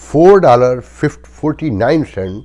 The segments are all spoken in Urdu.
$4.49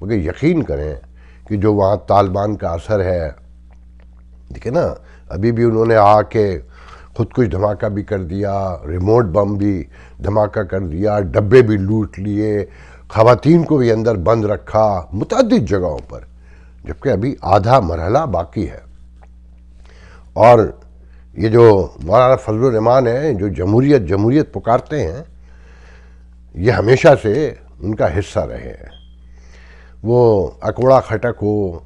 مگر یقین کریں کہ جو وہاں طالبان کا اثر ہے، دیکھیں نا، ابھی بھی انہوں نے آ کے خود کچھ دھماکہ بھی کر دیا، ریموٹ بم بھی دھماکہ کر دیا، ڈبے بھی لوٹ لیے، خواتین کو بھی اندر بند رکھا متعدد جگہوں پر، جبکہ ابھی آدھا مرحلہ باقی ہے۔ اور یہ جو مولانا فضل الرحمان ہیں جو جمہوریت پکارتے ہیں، یہ ہمیشہ سے ان کا حصہ رہے ہیں۔ وہ اکوڑا کھٹک ہو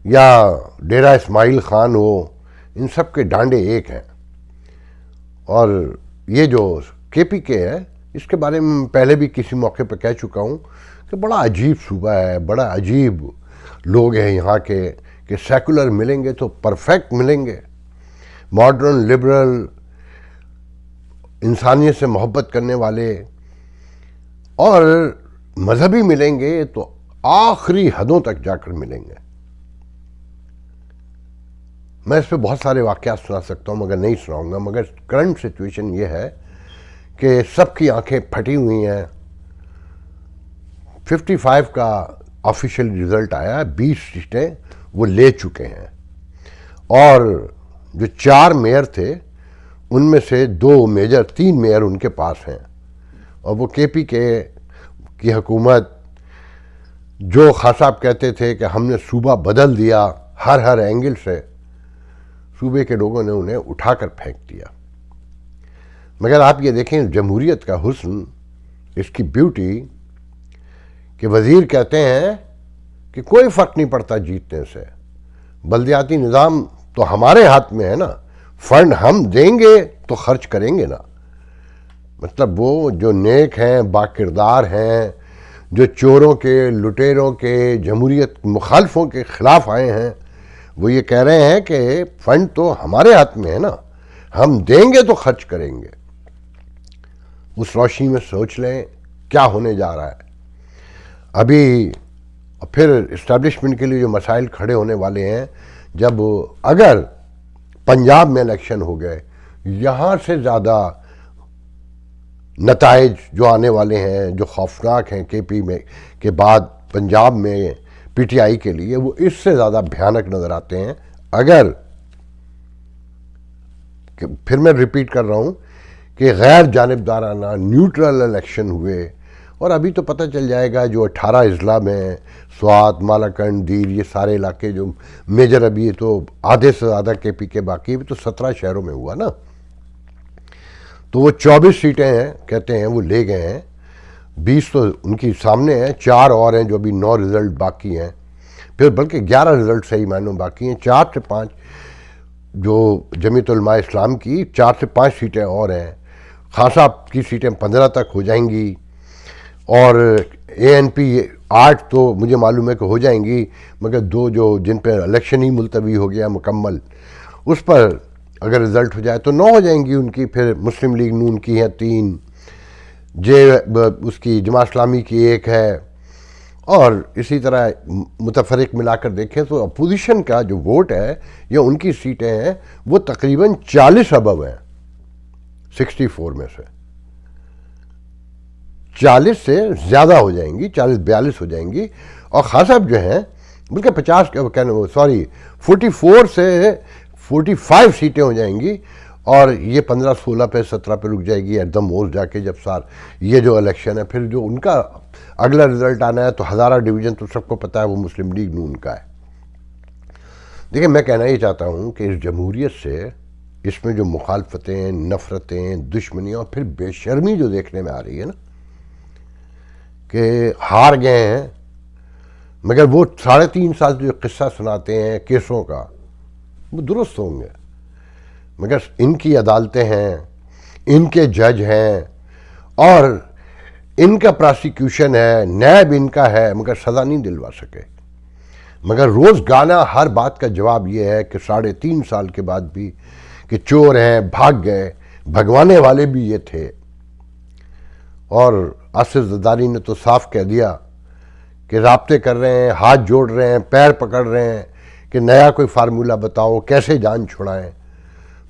یا ڈیرہ اسماعیل خان ہو، ان سب کے ڈانڈے ایک ہیں۔ اور یہ جو کے پی کے ہے، اس کے بارے میں پہلے بھی کسی موقع پہ کہہ چکا ہوں کہ بڑا عجیب صوبہ ہے، بڑا عجیب لوگ ہیں یہاں کے، کہ سیکولر ملیں گے تو پرفیکٹ ملیں گے، ماڈرن لبرل، انسانیت سے محبت کرنے والے، اور مذہبی ملیں گے تو آخری حدوں تک جا کر ملیں گے۔ میں اس پہ بہت سارے واقعات سنا سکتا ہوں مگر نہیں سناؤں گا، مگر کرنٹ سچویشن یہ ہے کہ سب کی آنکھیں پھٹی ہوئی ہیں۔ 55 کا آفیشیل رزلٹ آیا، 20 سیٹیں وہ لے چکے ہیں، اور جو 4 میئر تھے ان میں سے 3 میئر ان کے پاس ہیں۔ اور وہ کے پی کے کی حکومت، جو خان صاحب کہتے تھے کہ ہم نے صوبہ بدل دیا ہر اینگل سے، صوبے کے لوگوں نے انہیں اٹھا کر پھینک دیا۔ مگر آپ یہ دیکھیں جمہوریت کا حسن، اس کی بیوٹی، کہ وزیر کہتے ہیں کہ کوئی فرق نہیں پڑتا جیتنے سے، بلدیاتی نظام تو ہمارے ہاتھ میں ہے نا، فنڈ ہم دیں گے تو خرچ کریں گے نا۔ مطلب وہ جو نیک ہیں، با کردار ہیں، جو چوروں کے، لٹیروں کے، جمہوریت مخالفوں کے خلاف آئے ہیں، وہ یہ کہہ رہے ہیں کہ فنڈ تو ہمارے ہاتھ میں ہے نا، ہم دیں گے تو خرچ کریں گے۔ اس روشنی میں سوچ لیں کیا ہونے جا رہا ہے۔ ابھی پھر اسٹیبلشمنٹ کے لیے جو مسائل کھڑے ہونے والے ہیں، جب اگر پنجاب میں الیکشن ہو گئے، یہاں سے زیادہ نتائج جو آنے والے ہیں، جو خوفناک ہیں کے پی میں کے بعد پنجاب میں پی ٹی آئی کے لیے، وہ اس سے زیادہ بھیانک نظر آتے ہیں۔ اگر پھر میں ریپیٹ کر رہا ہوں کہ غیر جانبدارانہ نیوٹرل الیکشن ہوئے، اور ابھی تو پتہ چل جائے گا جو 18 اضلاع میں سوات، مالاکنڈ، دیر، یہ سارے علاقے جو میجر، ابھی تو آدھے سے زیادہ کے پی کے باقی، ابھی تو 17 شہروں میں ہوا نا، تو وہ 24 سیٹیں ہیں کہتے ہیں وہ لے گئے ہیں، 20 تو ان کی سامنے ہیں، 4 اور ہیں جو ابھی 9 رزلٹ باقی ہیں، پھر بلکہ 11 رزلٹ صحیح معنوں باقی ہیں، 4 سے 5 جو جمعیت علماء اسلام کی 4 سے 5 سیٹیں اور ہیں، خان صاحب کی سیٹیں 15 تک ہو جائیں گی، اور اے این پی 8 تو مجھے معلوم ہے کہ ہو جائیں گی، مگر 2 جو جن پہ الیکشن ہی ملتوی ہو گیا مکمل، اس پر اگر رزلٹ ہو جائے تو 9 ہو جائیں گی ان کی۔ پھر مسلم لیگ نون کی ہیں 3، اس کی جماعت اسلامی کی 1 ہے، اور اسی طرح متفرق ملا کر دیکھیں تو اپوزیشن کا جو ووٹ ہے یا ان کی سیٹیں ہیں وہ تقریباً 40 ابو ہیں، 64 میں سے 40 سے زیادہ ہو جائیں گی، 40-42 ہو جائیں گی، اور خان صاحب جو ہیں بلکہ 44 سے 45 سیٹیں ہو جائیں گی، اور یہ 15-16 پہ 17 پہ رک جائے گی ایٹ دا موسٹ جا کے، جب یہ جو الیکشن ہے۔ پھر جو ان کا اگلا رزلٹ آنا ہے تو ہزارہ ڈویژن تو سب کو پتہ ہے وہ مسلم لیگ نون کا ہے۔ دیکھیں میں کہنا یہ چاہتا ہوں کہ اس جمہوریت سے، اس میں جو مخالفتیں، نفرتیں، دشمنیاں، اور پھر بے شرمی جو دیکھنے میں آ رہی ہے نا، کہ ہار گئے ہیں، مگر وہ 3.5 سال جو قصہ سناتے ہیں کیسوں کا، وہ درست ہوں گے، مگر ان کی عدالتیں ہیں، ان کے جج ہیں، اور ان کا پراسیکیوشن ہے، نیب ان کا ہے، مگر سزا نہیں دلوا سکے۔ مگر روزگانہ ہر بات کا جواب یہ ہے کہ 3.5 سال کے بعد بھی کہ چور ہیں، بھاگ گئے، بھگوانے والے بھی یہ تھے۔ اور آصف زرداری نے تو صاف کہہ دیا کہ رابطے کر رہے ہیں، ہاتھ جوڑ رہے ہیں، پیر پکڑ رہے ہیں کہ نیا کوئی فارمولہ بتاؤ، کیسے جان چھڑائیں۔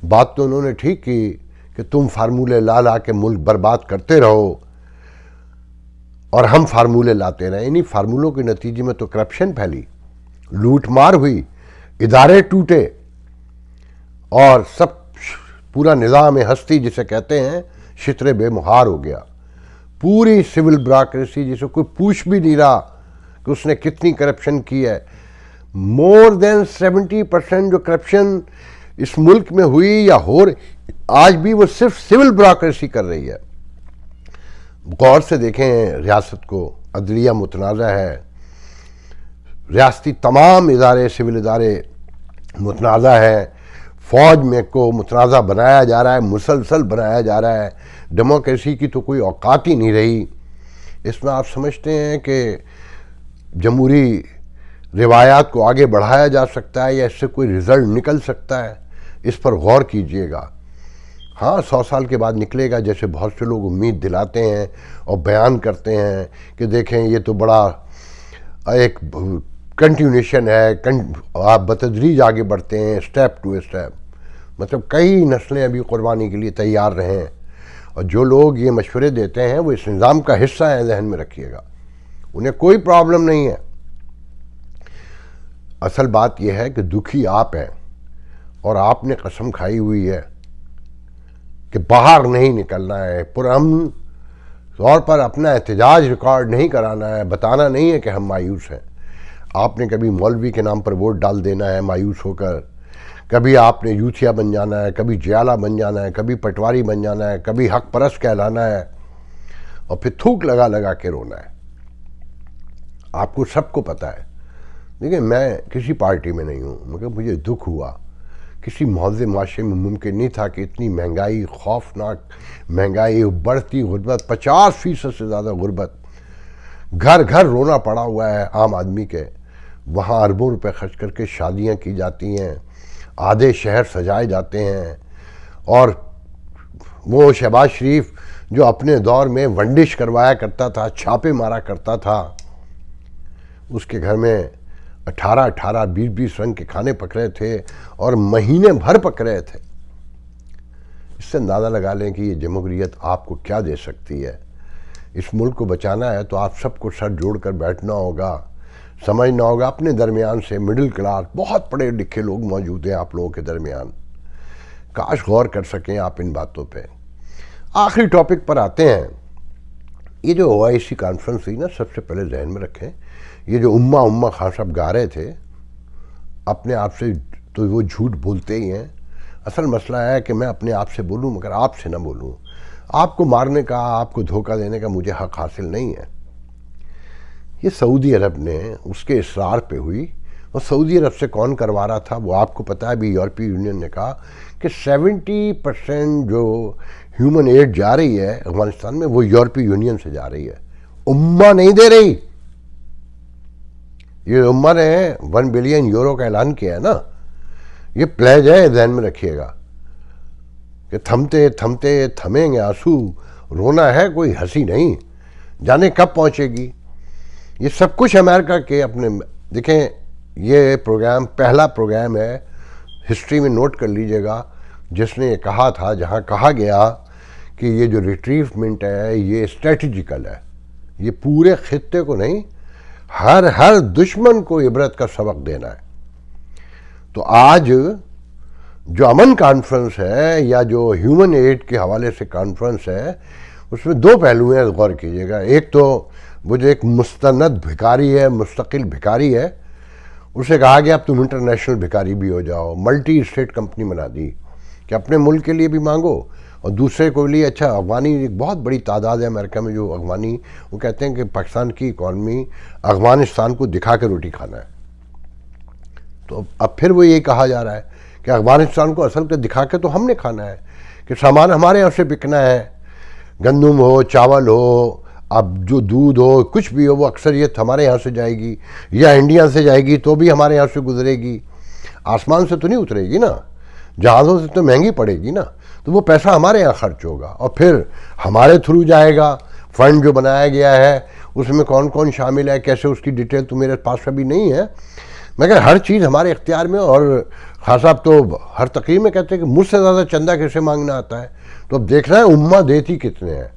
بات تو انہوں نے ٹھیک کی کہ تم فارمولے لا کے ملک برباد کرتے رہو، اور ہم فارمولے لاتے رہے. انہی فارمولوں کے نتیجے میں تو کرپشن پھیلی, لوٹ مار ہوئی, ادارے ٹوٹے, اور سب پورا نظام ہستی جسے کہتے ہیں شتر بے مہار ہو گیا. پوری سول بیوروکریسی جسے کوئی پوچھ بھی نہیں رہا کہ اس نے کتنی کرپشن کی ہے. مور دین 70% جو کرپشن اس ملک میں ہوئی یا آج بھی وہ صرف سول بیوروکریسی کر رہی ہے. غور سے دیکھیں ریاست کو, عدلیہ متنازع ہے, ریاستی تمام ادارے سول ادارے متنازع ہے, فوج میں کو متنازع بنایا جا رہا ہے, مسلسل بنایا جا رہا ہے. ڈیموکریسی کی تو کوئی اوقات ہی نہیں رہی. اس میں آپ سمجھتے ہیں کہ جمہوری روایات کو آگے بڑھایا جا سکتا ہے یا اس سے کوئی رزلٹ نکل سکتا ہے؟ اس پر غور کیجئے گا. ہاں 100 سال کے بعد نکلے گا, جیسے بہت سے لوگ امید دلاتے ہیں اور بیان کرتے ہیں کہ دیکھیں یہ تو بڑا ایک کنٹینیوشن ہے, آپ بتدریج آگے بڑھتے ہیں اسٹیپ ٹو اسٹیپ. مطلب کئی نسلیں ابھی قربانی کے لیے تیار رہیں, اور جو لوگ یہ مشورے دیتے ہیں وہ اس نظام کا حصہ ہیں, ذہن میں رکھیے گا. انہیں کوئی پرابلم نہیں ہے. اصل بات یہ ہے کہ دکھی آپ ہیں, اور آپ نے قسم کھائی ہوئی ہے کہ باہر نہیں نکلنا ہے, پرامن طور پر اپنا احتجاج ریکارڈ نہیں کرانا ہے, بتانا نہیں ہے کہ ہم مایوس ہیں. آپ نے کبھی مولوی کے نام پر ووٹ ڈال دینا ہے مایوس ہو کر, کبھی آپ نے یوتھیا بن جانا ہے, کبھی جیالہ بن جانا ہے, کبھی پٹواری بن جانا ہے, کبھی حق پرست کہلانا ہے, اور پھر تھوک لگا لگا کے رونا ہے. آپ کو سب کو پتہ ہے. دیکھیں میں کسی پارٹی میں نہیں ہوں, مگر مجھے دکھ ہوا. کسی مہذب معاشرے میں ممکن نہیں تھا کہ اتنی مہنگائی, خوفناک مہنگائی, بڑھتی غربت, 50% سے زیادہ غربت, گھر گھر رونا پڑا ہوا ہے عام آدمی کے. وہاں اربوں روپے خرچ کر کے شادیاں کی جاتی ہیں, آدھے شہر سجائے جاتے ہیں, اور وہ شہباز شریف جو اپنے دور میں ونڈش کروایا کرتا تھا, چھاپے مارا کرتا تھا, اس کے گھر میں 18 20 رنگ کے کھانے پک رہے تھے اور مہینے بھر پک رہے تھے. اس سے اندازہ لگا لیں کہ یہ جمہوریت آپ کو کیا دے سکتی ہے. اس ملک کو بچانا ہے تو آپ سب کو سر جوڑ کر بیٹھنا ہوگا, سمجھنا ہوگا. اپنے درمیان سے مڈل کلاس, بہت پڑھے لکھے لوگ موجود ہیں آپ لوگوں کے درمیان, کاش غور کر سکیں آپ ان باتوں پہ. آخری ٹاپک پر آتے ہیں. یہ جو OIC کانفرنس ہوئی نا, سب سے پہلے ذہن میں رکھیں, یہ جو امہ خان صاحب گا رہے تھے اپنے آپ سے, تو وہ جھوٹ بولتے ہی ہیں. اصل مسئلہ ہے کہ میں اپنے آپ سے بولوں مگر آپ سے نہ بولوں. آپ کو مارنے کا, آپ کو دھوکہ دینے کا مجھے حق حاصل نہیں ہے. یہ سعودی عرب نے اس کے اصرار پہ ہوئی, اور سعودی عرب سے کون کروا رہا تھا وہ آپ کو پتہ ہے. ابھی یورپی یونین نے کہا کہ 70% جو ہیومن ایڈ جا رہی ہے افغانستان میں وہ یورپی یونین سے جا رہی ہے, امہ نہیں دے رہی. یہ امہ نے 1 بلین یورو کا اعلان کیا ہے نا, یہ پلیج ہے, ذہن میں رکھیے گا کہ تھمتے تھمتے تھمیں گے آنسو, رونا ہے کوئی ہنسی نہیں, جانے کب پہنچے گی. یہ سب کچھ امریکہ کے اپنے, دیکھیں یہ پروگرام پہلا پروگرام ہے, ہسٹری میں نوٹ کر لیجئے گا, جس نے یہ کہا تھا, جہاں کہا گیا کہ یہ جو ریٹریومنٹ ہے یہ اسٹریٹجیکل ہے, یہ پورے خطے کو نہیں, ہر دشمن کو عبرت کا سبق دینا ہے. تو آج جو امن کانفرنس ہے یا جو ہیومن ایڈ کے حوالے سے کانفرنس ہے, اس میں 2 پہلو ہیں, غور کیجئے گا. ایک تو وہ جو ایک مستند بھکاری ہے, مستقل بھکاری ہے, اسے کہا گیا اب تم انٹرنیشنل بھکاری بھی ہو جاؤ. ملٹی اسٹیٹ کمپنی بنا دی کہ اپنے ملک کے لیے بھی مانگو اور دوسرے کو لیے. اچھا افغانی ایک بہت بڑی تعداد ہے امریکہ میں جو افغانی, وہ کہتے ہیں کہ پاکستان کی اکانومی افغانستان کو دکھا کے روٹی کھانا ہے. تو اب پھر وہ یہ کہا جا رہا ہے کہ افغانستان کو اصل کے دکھا کے تو ہم نے کھانا ہے, کہ سامان ہمارے یہاں سے بکنا ہے, گندم ہو, چاول ہو, اب جو دودھ ہو, کچھ بھی ہو, وہ اکثریت ہمارے یہاں سے جائے گی, یا انڈیا سے جائے گی تو بھی ہمارے یہاں سے گزرے گی, آسمان سے تو نہیں اترے گی نا, جہازوں سے تو مہنگی پڑے گی نا. تو وہ پیسہ ہمارے یہاں خرچ ہوگا اور پھر ہمارے تھرو جائے گا. فنڈ جو بنایا گیا ہے اس میں کون کون شامل ہے, کیسے, اس کی ڈیٹیل تو میرے پاس ابھی نہیں ہے, مگر ہر چیز ہمارے اختیار میں. اور خان صاحب تو ہر تقریر میں کہتے ہیں کہ مجھ سے زیادہ چندہ کیسے مانگنا آتا ہے. تو اب دیکھ رہے ہیں امہ دیتی کتنے ہیں.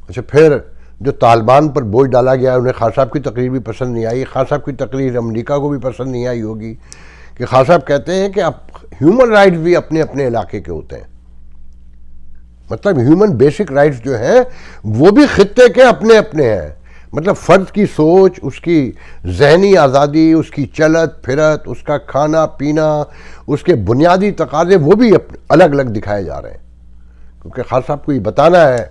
اچھا پھر جو طالبان پر بوجھ ڈالا گیا ہے، انہیں خان صاحب کی تقریر بھی پسند نہیں آئی. خان صاحب کی تقریر امریکہ کو بھی پسند نہیں آئی ہوگی کہ خان صاحب کہتے ہیں کہ اب ہیومن رائٹس بھی اپنے اپنے علاقے کے ہوتے ہیں. مطلب ہیومن بیسک رائٹس جو ہیں وہ بھی خطے کے اپنے اپنے ہیں. مطلب فرد کی سوچ، اس کی ذہنی آزادی، اس کی چلت پھرت، اس کا کھانا پینا، اس کے بنیادی تقاضے وہ بھی الگ الگ دکھائے جا رہے ہیں. کیونکہ خان صاحب کو یہ بتانا ہے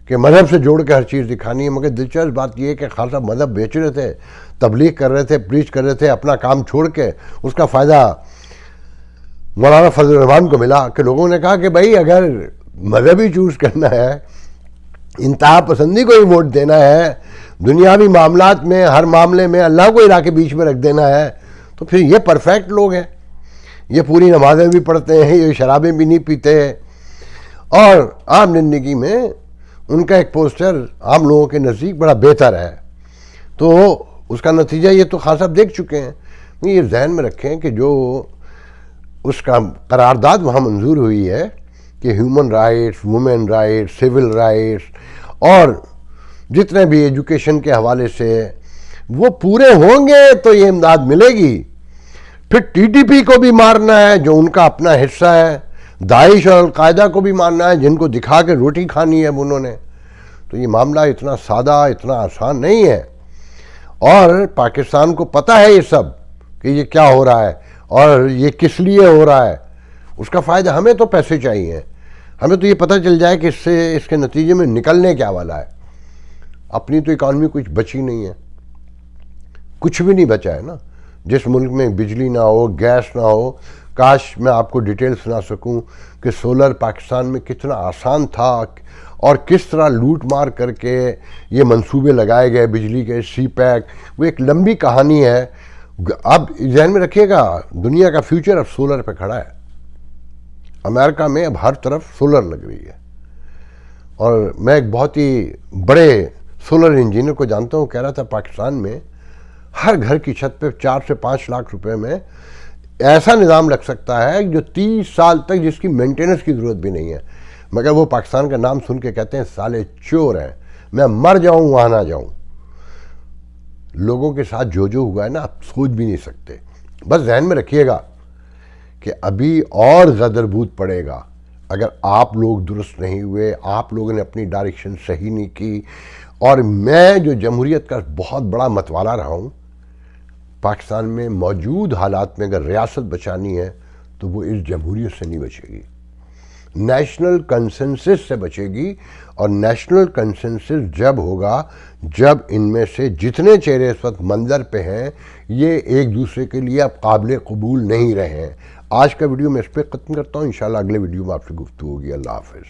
کہ مذہب سے جوڑ کے ہر چیز دکھانی ہے. مگر دلچسپ بات یہ ہے کہ خان صاحب مذہب بیچ رہے تھے، تبلیغ کر رہے تھے، پریچ کر رہے تھے، اپنا کام چھوڑ کے اس کا فائدہ مولانا فضل الرحمان کو ملا کہ لوگوں نے کہا کہ بھائی اگر مذہب ہی چوز کرنا ہے، انتہا پسندی کو ہی ووٹ دینا ہے، دنیاوی معاملات میں ہر معاملے میں اللہ کو علاقے بیچ میں رکھ دینا ہے، تو پھر یہ پرفیکٹ لوگ ہیں. یہ پوری نمازیں بھی پڑھتے ہیں، یہ شرابیں بھی نہیں پیتے، اور عام زندگی میں ان کا ایک پوسچر عام لوگوں کے نزدیک بڑا بہتر ہے. تو اس کا نتیجہ یہ تو خان صاحب دیکھ چکے ہیں. یہ ذہن میں رکھیں کہ جو اس کا قرارداد وہاں منظور ہوئی ہے کہ human rights, women rights, civil rights, اور جتنے بھی ایجوکیشن کے حوالے سے وہ پورے ہوں گے تو یہ امداد ملے گی. پھر ٹی ٹی پی کو بھی مارنا ہے جو ان کا اپنا حصہ ہے، داعش اور القاعدہ کو بھی مارنا ہے جن کو دکھا کے روٹی کھانی ہے انہوں نے. تو یہ معاملہ اتنا سادہ، اتنا آسان نہیں ہے. اور پاکستان کو پتہ ہے یہ سب کہ یہ کیا ہو رہا ہے اور یہ کس لیے ہو رہا ہے. اس کا فائدہ ہمیں تو پیسے چاہیے، ہمیں تو یہ پتہ چل جائے کہ اس کے نتیجے میں نکلنے کیا والا ہے. اپنی تو اکانومی کچھ بچی نہیں ہے، کچھ بھی نہیں بچا ہے نا. جس ملک میں بجلی نہ ہو، گیس نہ ہو، کاش میں آپ کو ڈیٹیل سنا سکوں کہ سولر پاکستان میں کتنا آسان تھا اور کس طرح لوٹ مار کر کے یہ منصوبے لگائے گئے بجلی کے. سی پیک وہ ایک لمبی کہانی ہے. اب ذہن میں رکھیے گا دنیا کا فیوچر اب سولر پہ کھڑا ہے. امریکہ میں اب ہر طرف سولر لگ رہی ہے. اور میں ایک بہت ہی بڑے سولر انجینئر کو جانتا ہوں، کہہ رہا تھا پاکستان میں ہر گھر کی چھت پہ 4 سے 5 لاکھ روپے میں ایسا نظام لگ سکتا ہے جو 30 سال تک جس کی مینٹیننس کی ضرورت بھی نہیں ہے. مگر وہ پاکستان کا نام سن کے کہتے ہیں سالے چور ہیں، میں مر جاؤں وہاں نہ جاؤں. لوگوں کے ساتھ جو ہوا ہے نا آپ سوچ بھی نہیں سکتے. بس ذہن میں رکھیے گا کہ ابھی اور غدر بھوت پڑے گا اگر آپ لوگ درست نہیں ہوئے، آپ لوگوں نے اپنی ڈائریکشن صحیح نہیں کی. اور میں جو جمہوریت کا بہت بڑا متوالا رہا ہوں، پاکستان میں موجود حالات میں اگر ریاست بچانی ہے تو وہ اس جمہوریت سے نہیں بچے گی، نیشنل کنسنسس سے بچے گی. اور نیشنل کنسنسس جب ہوگا جب ان میں سے جتنے چہرے اس وقت منظر پہ ہیں یہ ایک دوسرے کے لیے اب قابل قبول نہیں رہے ہیں. آج کا ویڈیو میں اس پہ ختم کرتا ہوں، انشاءاللہ اگلے ویڈیو میں آپ سے گفتگو ہوگی. اللہ حافظ.